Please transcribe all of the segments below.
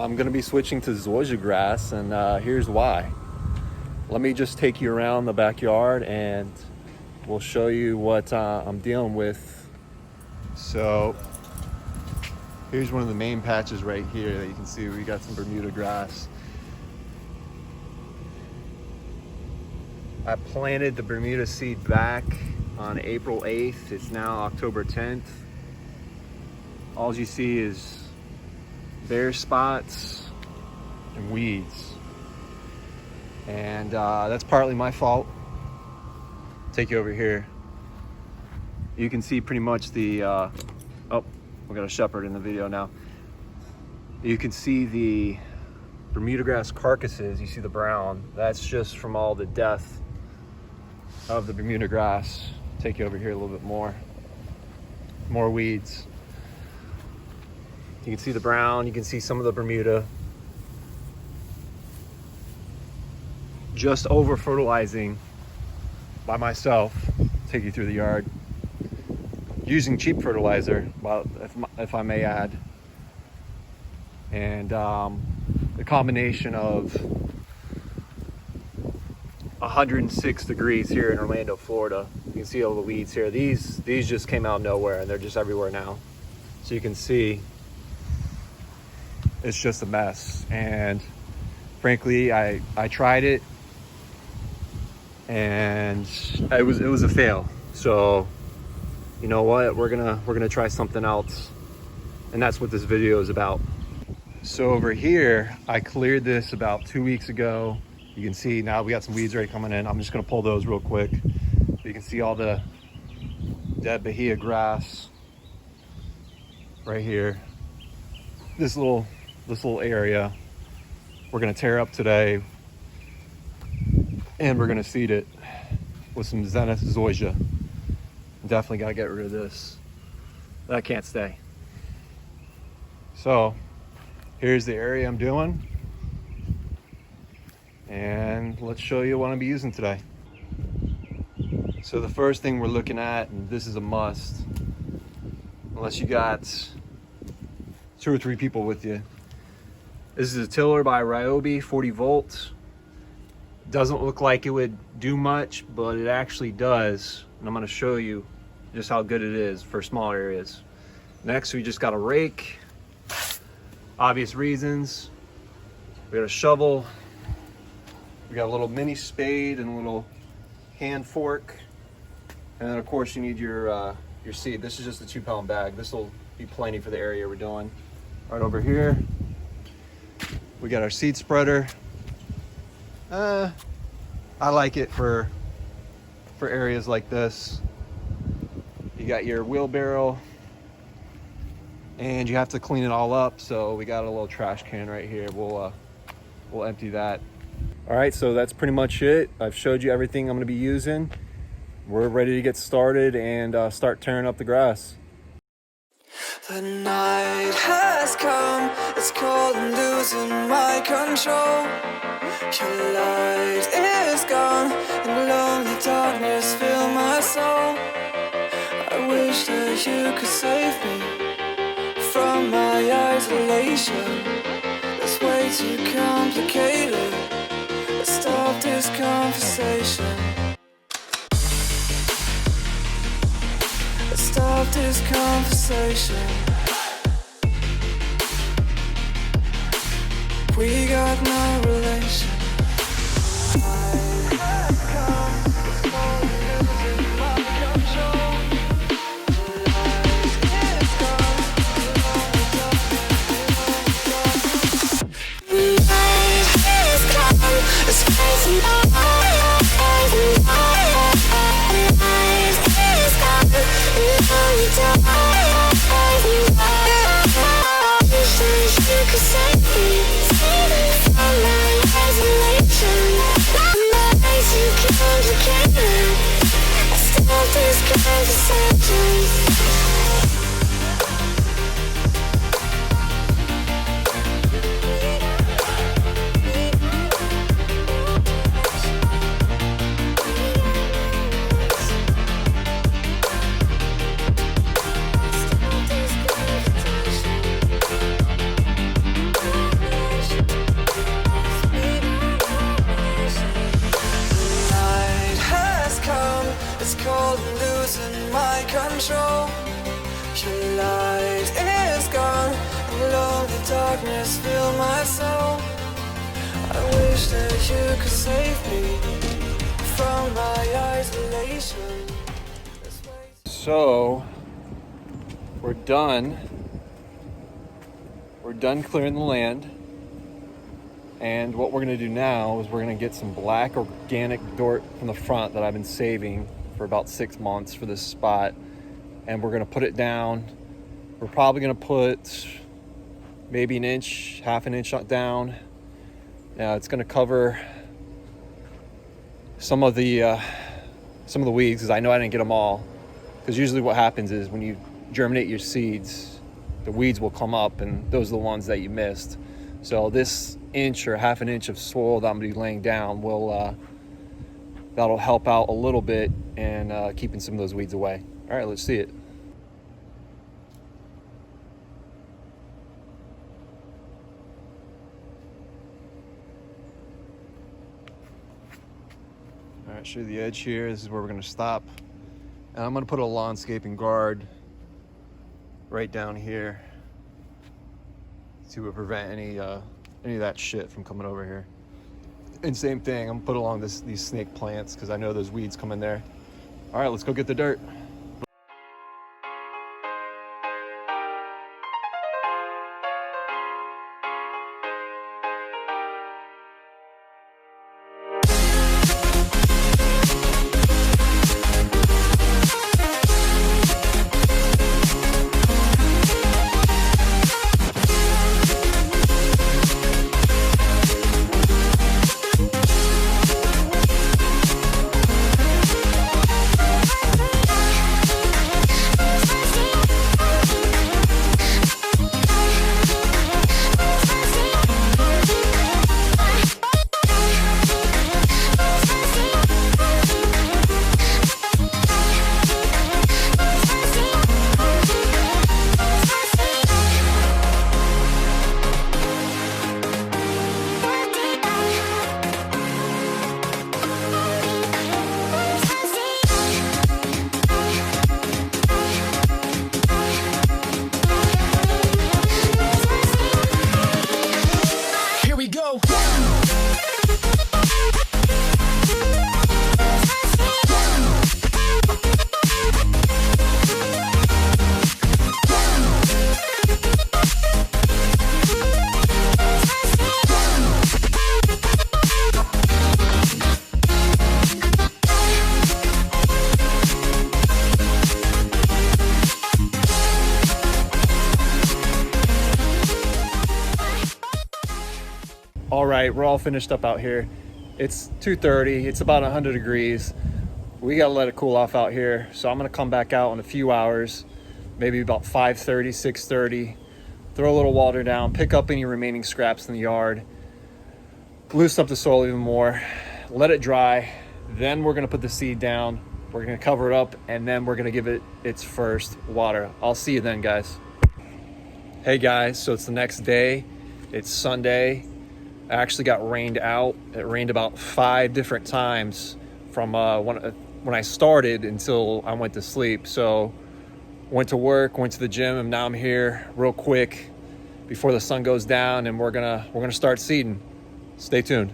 I'm gonna be switching to zoysia grass, and here's why. Let me just take you around the backyard and we'll show you what I'm dealing with. So here's one of the main patches right here that you can see. We got some Bermuda grass. I planted the Bermuda seed back on April 8th. It's now October 10th. All you see is bare spots and weeds. And that's partly my fault. Take you over here. You can see pretty much the, oh, we got a shepherd in the video now. You can see the Bermuda grass carcasses. You see the brown. That's just from all the death of the Bermuda grass. Take you over here a little bit more. More weeds. You can see the brown, you can see some of the Bermuda. Just over fertilizing by myself, take you through the yard. Using cheap fertilizer, well, if I may add. And the combination of 106 degrees here in Orlando, Florida. You can see all the weeds here. These just came out of nowhere and they're just everywhere now. So you can see it's just a mess. And frankly, I tried it and it was a fail. So you know what, we're gonna try something else, and that's what this video is about. So over here, I cleared this about 2 weeks ago. You can see now we got some weeds already coming in. I'm just gonna pull those real quick. You can see all the dead bahia grass right here. This little area we're gonna tear up today, and we're gonna seed it with some Zenith Zoysia. Definitely gotta get rid of this. That can't stay. So here's the area I'm doing, and let's show you what I'm gonna be using today. So the first thing we're looking at, and this is a must, unless you got 2 or 3 people with you. This is a tiller by Ryobi, 40 volts. Doesn't look like it would do much, but it actually does. And I'm gonna show you just how good it is for small areas. Next, we just got a rake. Obvious reasons. We got a shovel. We got a little mini spade and a little hand fork. And then of course you need your seed. This is just a 2-pound bag. This will be plenty for the area we're doing. Right over here, we got our seed spreader. I like it for areas like this. You got your wheelbarrow, and you have to clean it all up. So we got a little trash can right here. We'll empty that. All right, so that's pretty much it. I've showed you everything I'm gonna be using. We're ready to get started and start tearing up the grass. The night has come, it's cold and losing my control. Your light is gone, and lonely darkness fill my soul. I wish that you could save me from my isolation. It's way too complicated. Let's stop this conversation. Let's stop this conversation. We got no relation. You could save me from my eyes. darkness fill my soul. I wish that you could save me from my isolation. So we're done. We're done clearing the land. And what we're gonna do now is we're gonna get some black organic dirt from the front that I've been saving for about 6 months for this spot. And we're gonna put it down. We're probably gonna put maybe an inch, half an inch down. Now it's gonna cover some of the weeds, because I know I didn't get them all. Because usually what happens is when you germinate your seeds, the weeds will come up, and those are the ones that you missed. So this inch or half an inch of soil that I'm gonna be laying down will that'll help out a little bit and keeping some of those weeds away. All right, let's see it. All right, show you the edge here. This is where we're gonna stop. And I'm gonna put a landscaping guard right down here to prevent any of that shit from coming over here. And same thing, I'm gonna put along these snake plants because I know those weeds come in there. All right, let's go get the dirt. All right, we're all finished up out here. It's 2:30, it's about 100 degrees. We gotta let it cool off out here. So I'm gonna come back out in a few hours, maybe about 5:30, 6:30, throw a little water down, pick up any remaining scraps in the yard, loosen up the soil even more, let it dry. Then we're gonna put the seed down, we're gonna cover it up, and then we're gonna give it its first water. I'll see you then, guys. Hey guys, so it's the next day. It's Sunday. I actually got rained out. It rained about 5 different times from when I started until I went to sleep. So went to work, went to the gym, and now I'm here real quick before the sun goes down, and we're gonna start seeding. Stay tuned.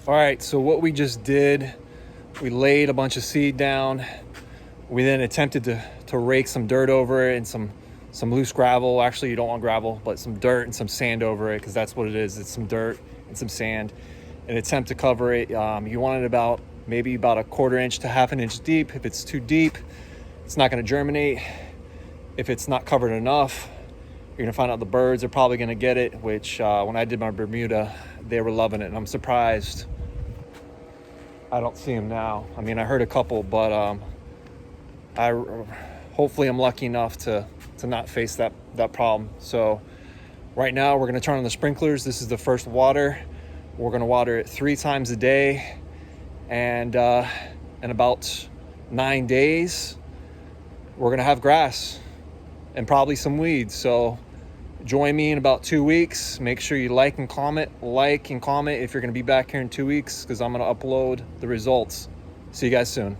All right, so what we just did, we laid a bunch of seed down. We then attempted to rake some dirt over it and some loose gravel. Actually, you don't want gravel, but some dirt and some sand over it, because that's what it is. It's some dirt and some sand. An attempt to cover it. You want it maybe about a 1/4 inch to 1/2 inch deep. If it's too deep, it's not going to germinate. If it's not covered enough, you're going to find out the birds are probably going to get it, which when I did my Bermuda, they were loving it. And I'm surprised I don't see them now. I mean, I heard a couple, but hopefully I'm lucky enough to not face that problem. So right now we're going to turn on the sprinklers. This is the first water. We're going to water it 3 times a day, and in about 9 days we're going to have grass and probably some weeds. So join me in about 2 weeks. Make sure you like and comment if you're going to be back here in 2 weeks, because I'm going to upload the results. See you guys soon.